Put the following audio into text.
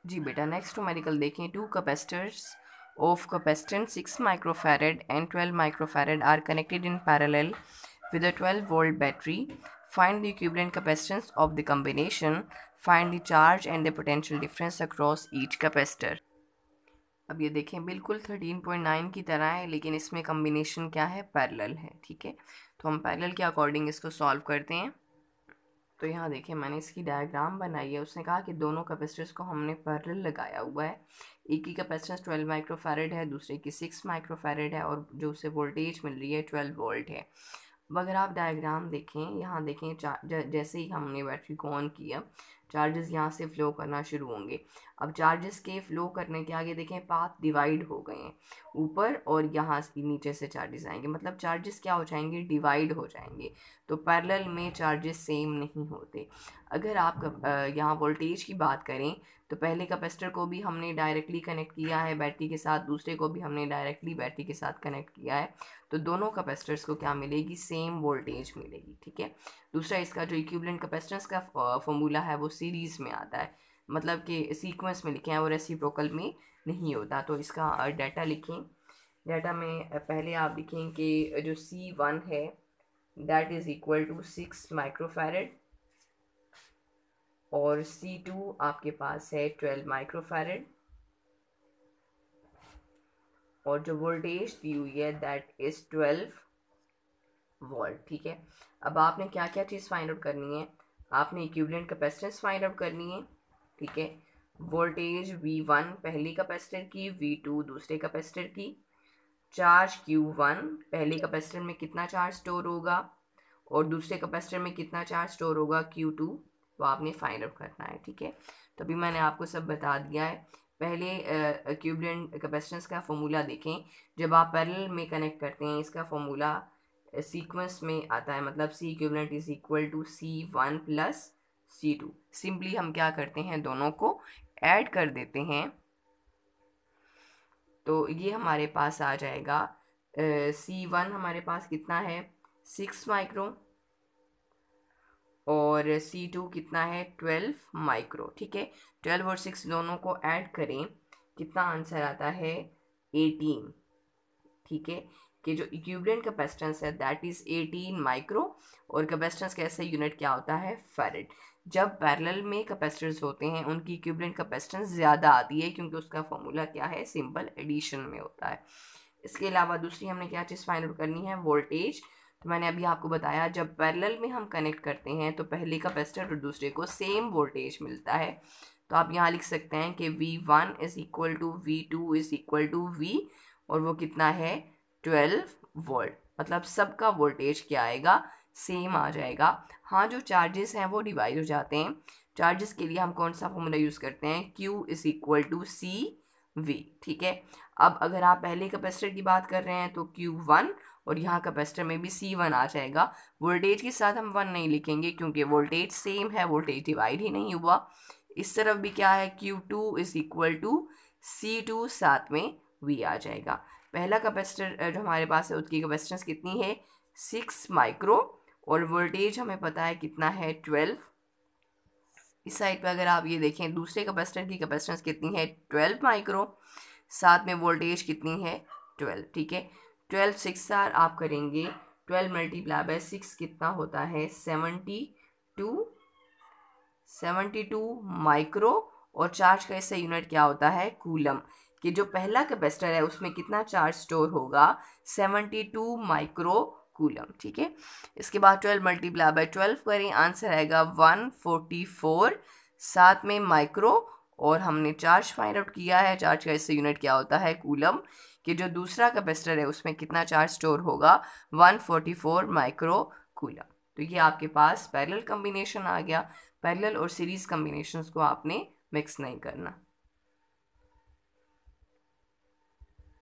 जी बेटा, next numerical देखें। Two capacitors of capacitance 6 microfarad and 12 microfarad are connected in parallel with a 12-volt battery. Find the equivalent capacitance of the combination. Find the charge and the potential difference across each capacitor. अब ये देखें, बिल्कुल 13.9 की तरह है, लेकिन इसमें combination क्या है, पैरेलल है। ठीक है, तो हम पैरेलल के अकॉर्डिंग इसको सॉल्व करते हैं। तो यहाँ देखिए, मैंने इसकी डायग्राम बनाई है। उसने कहा कि दोनों कैपेसिटर्स को हमने पैरेलल लगाया हुआ है। एक की कैपेसिटेंस 12 माइक्रोफैरेड है, दूसरे की 6 माइक्रोफैरेड है, और जो उसे वोल्टेज मिल रही है 12 वोल्ट है। अब अगर आप डायग्राम देखें, यहाँ देखें, जैसे ही हमने बैटरी को ऑन किया, चार्जेस यहाँ से फ्लो करना शुरू होंगे। अब चार्जेस के फ्लो करने के आगे देखें, पाथ डिवाइड हो गए हैं ऊपर, और यहाँ से नीचे से चार्जेस आएंगे, मतलब चार्जेस क्या हो जाएंगे, डिवाइड हो जाएंगे। तो पैरेलल में चार्जेस सेम नहीं होते। अगर आप यहाँ वोल्टेज की बात करें, तो पहले कैपेसिटर को भी हमने डायरेक्टली कनेक्ट किया है बैटरी के साथ, दूसरे को भी हमने डायरेक्टली बैटरी के साथ कनेक्ट किया है। तो दोनों कैपेसिटर्स को क्या मिलेगी, सेम वोल्टेज मिलेगी। ठीक है, दूसरा इसका जो इक्विवेलेंट कैपेसिटेंस का फॉर्मूला है वो सीरीज में आता है, मतलब कि सीक्वेंस में लिखे हैं, वो रेसिप्रोकल में नहीं होता। तो इसका डाटा लिखें। डाटा में पहले आप लिखें कि जो C1 है that is equal to 6 microfarad, और C2 आपके पास है 12 माइक्रोफैरेड, और जो वोल्टेज दी हुई है दैट इज 12 वोल्ट। ठीक है, अब आपने क्या क्या चीज़ फाइंड आउट करनी है, आपने इक्विवेलेंट कैपेसिटेंस फाइंड आउट करनी है। ठीक है, वोल्टेज V1 पहली कैपेसिटर की, V2 दूसरे कैपेसिटर की, चार्ज Q1 पहले कैपेसिटर में कितना चार्ज स्टोर होगा, और दूसरे कैपेसिटर में कितना चार्ज स्टोर होगा Q2, वो आपने फाइंड आउट करना है। ठीक है, तो अभी मैंने आपको सब बता दिया है। पहले इक्विवेलेंट कैपेसिटेंस का फॉर्मूला देखें। जब आप पैरेलल में कनेक्ट करते हैं, इसका फॉर्मूला सीक्वेंस में आता है, मतलब C equivalent is equal to C1 plus C2। Simply हम क्या करते हैं, दोनों को ऐड कर देते हैं, तो ये हमारे पास आ जाएगा। C1 हमारे पास कितना है, 6 माइक्रो, और C2 कितना है, 12 माइक्रो। ठीक है, 12 और 6 दोनों को ऐड करें, कितना आंसर आता है, 18। ठीक है, कि जो इक्विवेलेंट कैपेसिटेंस है दैट इज 18 माइक्रो, और कैपेसिटेंस का ऐसा यूनिट क्या होता है, फैरेड। जब पैरेलल में कैपेसिटर्स होते हैं उनकी इक्विवेलेंट कैपेसिटेंस ज़्यादा आती है, क्योंकि उसका फॉर्मूला क्या है, सिंपल एडिशन में होता है। इसके अलावा दूसरी हमने क्या चीज़ फाइंड आउट करनी है, वोल्टेज। तो मैंने अभी आपको बताया, जब पैरेलल में हम कनेक्ट करते हैं तो पहले कैपेसिटर और दूसरे को सेम वोल्टेज मिलता है। तो आप यहाँ लिख सकते हैं कि V1 is equal to V2 is equal to V, और वो कितना है, 12 वोल्ट। मतलब सबका वोल्टेज क्या आएगा, सेम आ जाएगा। हाँ, जो चार्जेस हैं वो डिवाइड हो जाते हैं। चार्जेस के लिए हम कौन सा फॉर्मूला यूज़ करते हैं, Q is equal to CV। ठीक है, अब अगर आप पहले कैपेसिटर की बात कर रहे हैं तो Q1, और यहाँ कैपेसिटर में भी C1 आ जाएगा। वोल्टेज के साथ हम 1 नहीं लिखेंगे, क्योंकि वोल्टेज सेम है, वोल्टेज डिवाइड ही नहीं हुआ। इस तरफ भी क्या है, Q2 is equal to C2, साथ में V आ जाएगा। पहला कैपेसिटर जो हमारे पास है उसकी कैपेसिटेंस कितनी है, 6 माइक्रो, और वोल्टेज हमें पता है कितना है, 12। इस साइड पे अगर आप ये देखें, दूसरे कैपेसिटर की कैपेसिटेंस कितनी है, 12 माइक्रो, साथ में वोल्टेज कितनी है, 12। ठीक है, 12 6 आर आप करेंगे, 12 मल्टीप्लाई बाय 6 कितना होता है, 72 माइक्रो, और चार्ज का इससे यूनिट क्या होता है, कूलम। कि जो पहला कैपेसिटर है उसमें कितना चार्ज स्टोर होगा, 72 माइक्रो कूलम। ठीक है, इसके बाद 12 मल्टीप्लाई बाय 12 करें, आंसर आएगा 144, साथ में माइक्रो, और हमने चार्ज फाइंड आउट किया है, चार्ज का इससे यूनिट क्या होता है, कूलम। कि जो दूसरा कैपेसिटर है उसमें कितना चार्ज स्टोर होगा, 144 माइक्रो कूलम। तो ये आपके पास पैरेलल कॉम्बिनेशन आ गया। पैरेलल और सीरीज कॉम्बिनेशंस को आपने मिक्स नहीं करना।